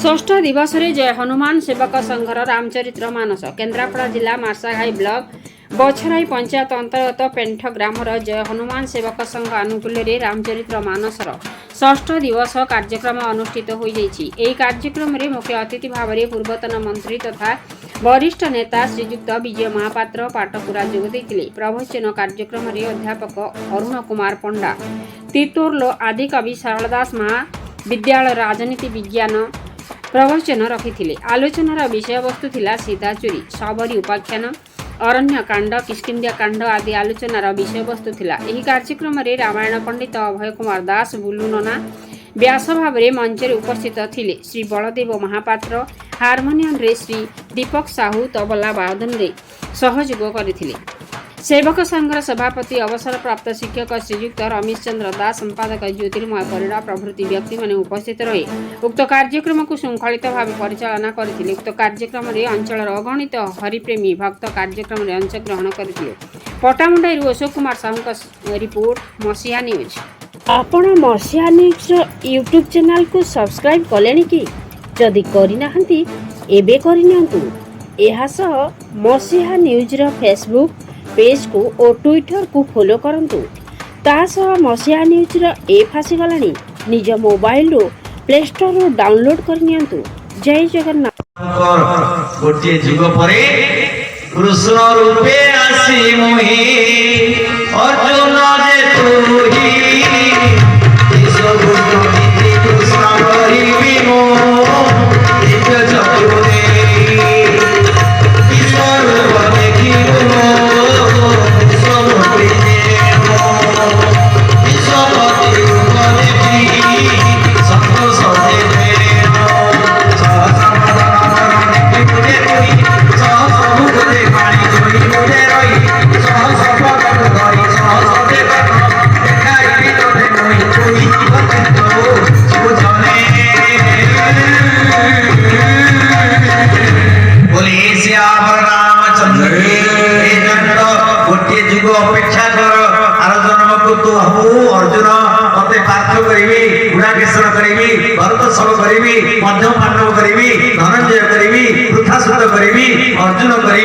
षष्ठ दिवस रे जय हनुमान सेवक संघर रामचरित्र मानस केन्द्रापड़ा जिला मार्साघाई ब्लॉक बछराई पंचायत अंतर्गत पेंठ ग्रामर जय हनुमान सेवक संघ आनुकूल्य रे रामचरित्र मानसर षष्ठ दिवस कार्यक्रम अनुष्ठित हो जाइछि। एही कार्यक्रम रे मुख्य अतिथि भाव में पूर्वतन मंत्री तथा वरिष्ठ नेता श्रीयुक्त विजय महापात्र पाटपुरा जोग देथिले। प्रवचन कार्यक्रम रे अध्यापक अरुण कुमार पंडा तितोर्लो आदि कवि सरलदास महाविद्यालय राजनीति विज्ञान प्रवचन रखिथिले। आलोचनार विषय वस्तु थिला सीता चोरी, सबरी उपाख्यान, अरण्य कांड, किष्किंध्या कांड आदि आलोचनार विषय वस्तु थिला। एही कार्यक्रम रे रामायण पंडित अभय कुमार दास बुल्लू नना व्यास भाव में मंच उपस्थित थिले। श्री बलदेव महापात्र हारमोनियम रे श्री दीपक साहू तबला वादन रे सहयोग करथिले। सेवक संघर सभापति अवसर प्राप्त शिक्षक श्रीयुक्त रमेश चंद्र दास, संपादक ज्योतिर्मय परिड़ा प्रभृति व्यक्ति माने उपस्थित रहे उक्त कार्यक्रम को श्रृंखलित भाव परिचालना करथिले। उक्त कार्यक्रम रे अंचल अगणित हरिप्रेमी भक्त कार्यक्रम रे अंशग्रहण करथिले। पटामुंडाई अशोक कुमार साहू रिपोर्ट मसीहा न्यूज। आपण मसीहा न्यूज यूट्यूब चैनल को सब्सक्राइब कलेनी कि जदि करिना हंती एबे करिनियंतु। एहा सह मसीहा न्यूज रो फेसबुक पेज को और ट्विटर को फॉलो करंतु। तासह मसीहा न्यूज रो ऐप आसी गलानी, निज मोबाइल रो प्ले स्टोर रो डाउनलोड करनियंतु। जय जगन्नाथ। गोटे जुग परे कृष्ण रूपे आसी मोहि अर्जुन जे तुही सब नीति कृष्ण करिबी मो दिव्य चतुरे ईश्वर देखी अपेक्षा कर आर जन्म को तो हूँ अर्जुन मते पार्थ करी गुणाकेश्वर करी भरत सब करी मध्य पांडव करी धनंजय करी वृथासुत करी अर्जुन करी।